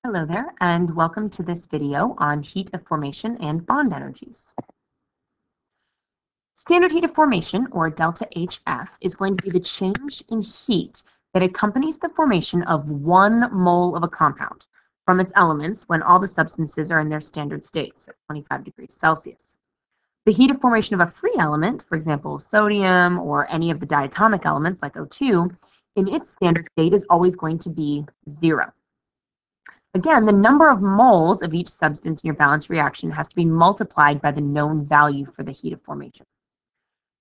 Hello there, and welcome to this video on heat of formation and bond energies. Standard heat of formation, or delta HF, is going to be the change in heat that accompanies the formation of 1 mole of a compound from its elements when all the substances are in their standard states at 25 degrees Celsius. The heat of formation of a free element, for example, sodium or any of the diatomic elements like O2, in its standard state is always going to be 0. Again, the number of moles of each substance in your balanced reaction has to be multiplied by the known value for the heat of formation.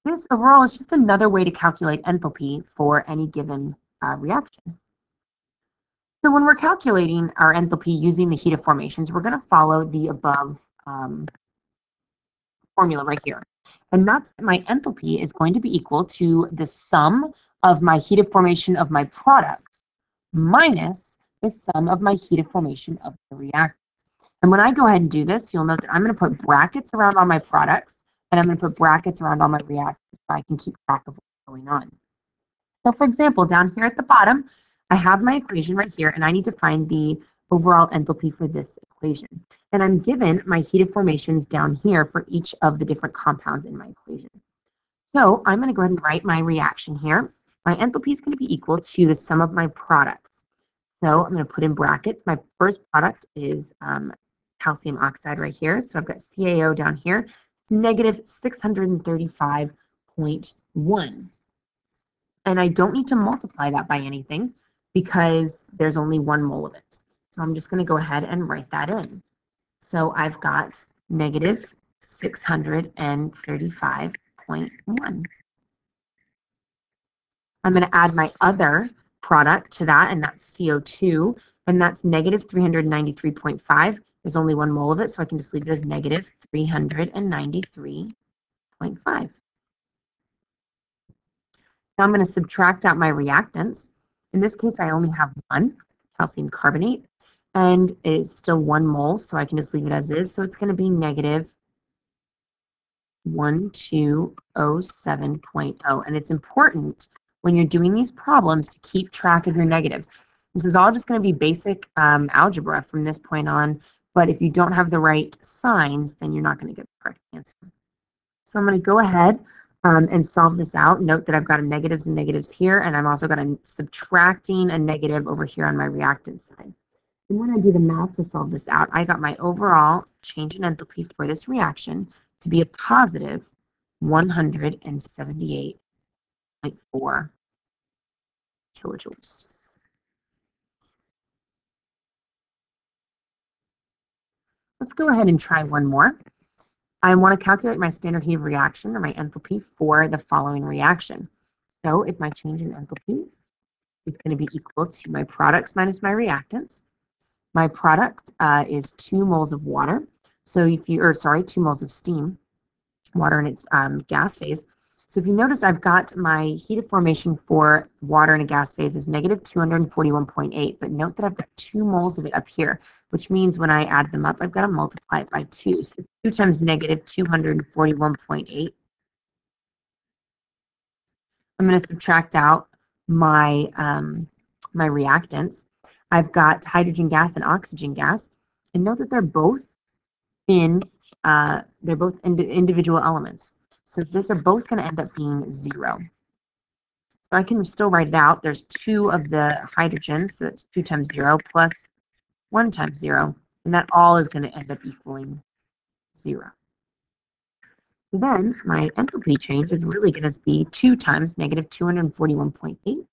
This overall is just another way to calculate enthalpy for any given reaction. So when we're calculating our enthalpy using the heat of formations, we're going to follow the above formula right here. And that's my enthalpy is going to be equal to the sum of my heat of formation of my products minus the sum of my heat of formation of the reactants. And when I go ahead and do this, you'll note that I'm going to put brackets around all my products, and I'm going to put brackets around all my reactants so I can keep track of what's going on. So for example, down here at the bottom, I have my equation right here, and I need to find the overall enthalpy for this equation. And I'm given my heat of formations down here for each of the different compounds in my equation. So I'm going to go ahead and write my reaction here. My enthalpy is going to be equal to the sum of my products. So I'm going to put in brackets. My first product is calcium oxide right here. So I've got CaO down here, negative 635.1. And I don't need to multiply that by anything because there's only 1 mole of it. So I'm just going to go ahead and write that in. So I've got negative 635.1. I'm going to add my other product to that, and that's CO2, and that's negative 393.5. There's only 1 mole of it, so I can just leave it as negative 393.5. Now I'm going to subtract out my reactants. In this case, I only have 1, calcium carbonate, and it's still 1 mole, so I can just leave it as is. So it's going to be negative 1207.0, and it's important when you're doing these problems to keep track of your negatives. This is all just going to be basic algebra from this point on, but if you don't have the right signs, then you're not going to get the correct answer. So I'm going to go ahead and solve this out. Note that I've got a negatives and negatives here, and I've also got a subtracting a negative over here on my reactant side. And when I do the math to solve this out, I got my overall change in enthalpy for this reaction to be a positive 178.4 kilojoules. Let's go ahead and try one more. I want to calculate my standard heat of reaction, or my enthalpy, for the following reaction. So if my change in enthalpy is going to be equal to my products minus my reactants, my product is 2 moles of water. So if you, 2 moles of steam, water in its gas phase. So if you notice, I've got my heat of formation for water in a gas phase is negative 241.8, but note that I've got 2 moles of it up here, which means when I add them up, I've got to multiply it by 2. So 2 times negative 241.8. I'm going to subtract out my, my reactants. I've got hydrogen gas and oxygen gas, and note that they're both individual elements. So these are both going to end up being 0. So I can still write it out. There's 2 of the hydrogens, so that's 2 times 0 plus 1 times 0, and that all is going to end up equaling 0. So then my enthalpy change is really going to be 2 times negative 241.8,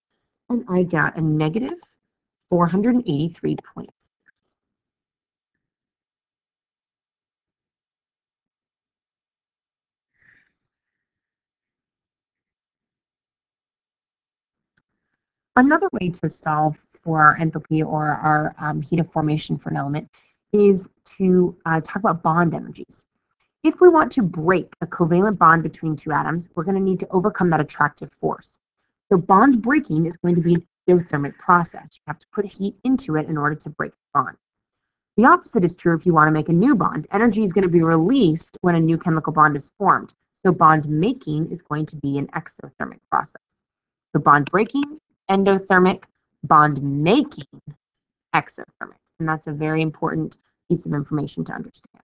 and I got a negative 483.6. Another way to solve for our enthalpy or our heat of formation for an element is to talk about bond energies. If we want to break a covalent bond between 2 atoms, we're going to need to overcome that attractive force. So bond breaking is going to be an endothermic process. You have to put heat into it in order to break the bond. The opposite is true if you want to make a new bond. Energy is going to be released when a new chemical bond is formed. So bond making is going to be an exothermic process. So bond breaking, endothermic, bond making, exothermic. And that's a very important piece of information to understand.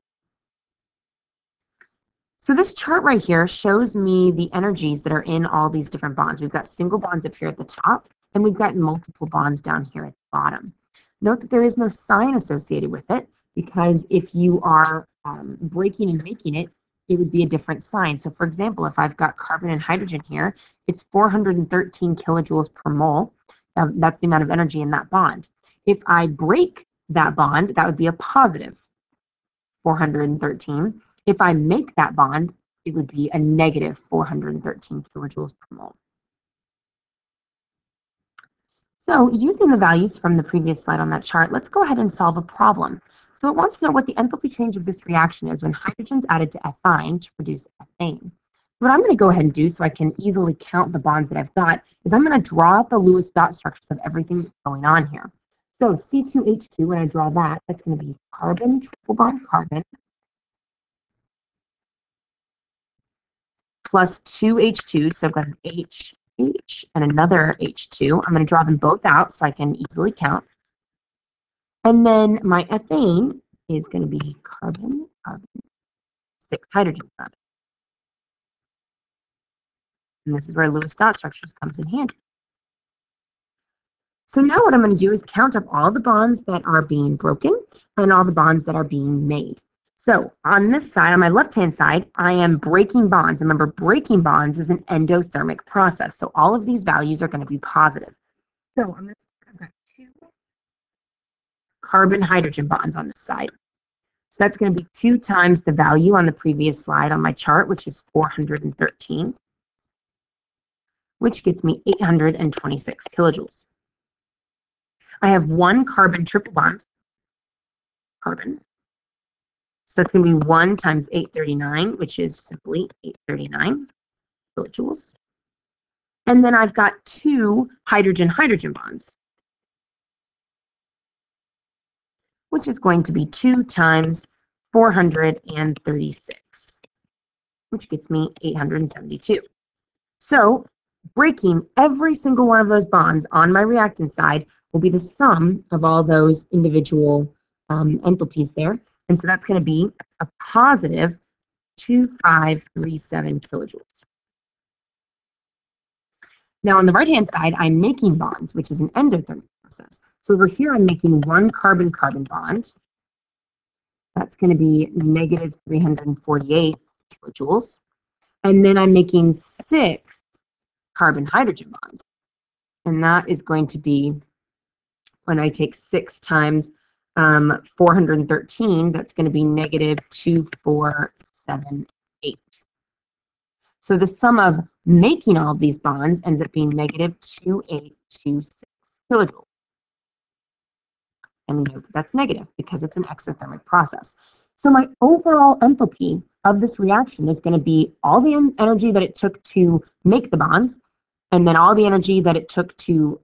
So this chart right here shows me the energies that are in all these different bonds. We've got single bonds up here at the top, and we've got multiple bonds down here at the bottom. Note that there is no sign associated with it, because if you are breaking and making it, it would be a different sign. So for example, if I've got carbon and hydrogen here, it's 413 kilojoules per mole. That's the amount of energy in that bond. If I break that bond, that would be a positive 413. If I make that bond, it would be a negative 413 kilojoules per mole. So using the values from the previous slide on that chart, let's go ahead and solve a problem. So it wants to know what the enthalpy change of this reaction is when hydrogen is added to ethyne to produce ethane. What I'm going to go ahead and do so I can easily count the bonds that I've got is I'm going to draw out the Lewis dot structures of everything that's going on here. So C2H2, when I draw that, that's going to be carbon, triple bond carbon, plus 2H2, so I've got an H and another H2. I'm going to draw them both out so I can easily count. And then my ethane is going to be carbon, 6 hydrogens. And this is where Lewis dot structures comes in handy. So now what I'm going to do is count up all the bonds that are being broken and all the bonds that are being made. So on this side, on my left-hand side, I am breaking bonds. Remember, breaking bonds is an endothermic process. So all of these values are going to be positive. So I've got 2 carbon-hydrogen bonds on this side. So that's going to be 2 times the value on the previous slide on my chart, which is 413, which gets me 826 kilojoules. I have 1 carbon triple bond, carbon. So that's going to be 1 times 839, which is simply 839 kilojoules. And then I've got 2 hydrogen-hydrogen bonds, which is going to be 2 times 436, which gets me 872. So breaking every single one of those bonds on my reactant side will be the sum of all those individual enthalpies there. And so that's going to be a positive 2537 kilojoules. Now on the right-hand side, I'm making bonds, which is an endothermic process. So over here, I'm making 1 carbon-carbon bond. That's going to be negative 348 kilojoules. And then I'm making 6 carbon-hydrogen bonds. And that is going to be, when I take 6 times 413, that's going to be negative 2478. So the sum of making all of these bonds ends up being negative 2826 kilojoules. And note that that's negative because it's an exothermic process. So my overall enthalpy of this reaction is going to be all the energy that it took to make the bonds, and then all the energy that it took to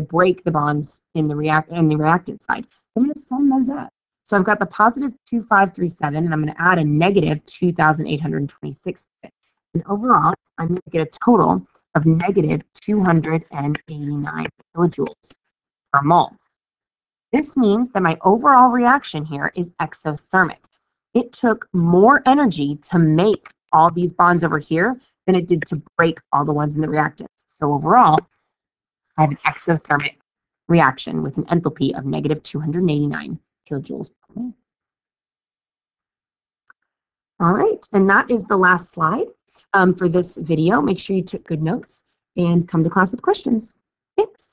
break the bonds in the reactant side. I'm going to sum those up. So I've got the positive 2537, and I'm going to add a negative 2826 to it. And overall, I'm going to get a total of negative 289 kilojoules per mole. This means that my overall reaction here is exothermic. It took more energy to make all these bonds over here than it did to break all the ones in the reactants. So overall, I have an exothermic reaction with an enthalpy of negative 289 kilojoules per mole. All right, and that is the last slide for this video. Make sure you took good notes and come to class with questions. Thanks.